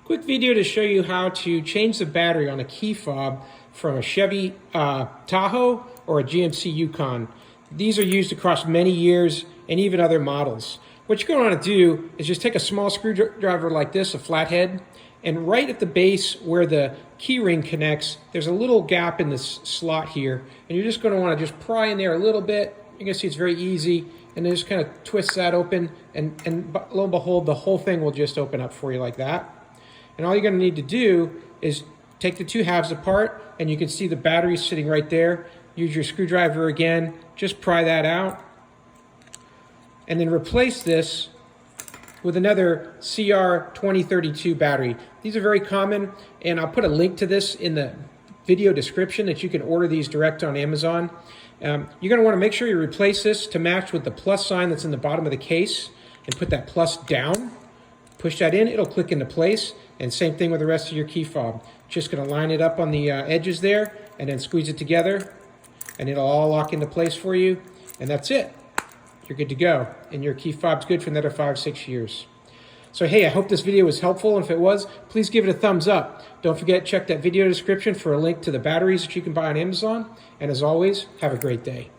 Quick video to show you how to change the battery on a key fob from a Chevy Tahoe or a GMC Yukon. These are used across many years and even other models. What you're going to want to do is just take a small screwdriver like this, a flathead, and right at the base where the key ring connects, there's a little gap in this slot here, and you're just going to want to just pry in there a little bit. You can see it's very easy, and then just kind of twist that open, and lo and behold, the whole thing will just open up for you like that. And all you're going to need to do is take the two halves apart, and you can see the battery sitting right there. Use your screwdriver again, just pry that out, and then replace this with another CR2032 battery. These are very common, and I'll put a link to this in the video description that you can order these direct on Amazon. You're going to want to make sure you replace this to match with the plus sign that's in the bottom of the case, and put that plus down. Push that in, it'll click into place, and same thing with the rest of your key fob. Just going to line it up on the edges there, and then squeeze it together, and it'll all lock into place for you, and that's it. You're good to go, and your key fob's good for another 5-6 years. So hey, I hope this video was helpful, and if it was, please give it a thumbs up. Don't forget, check that video description for a link to the batteries that you can buy on Amazon, and as always, have a great day.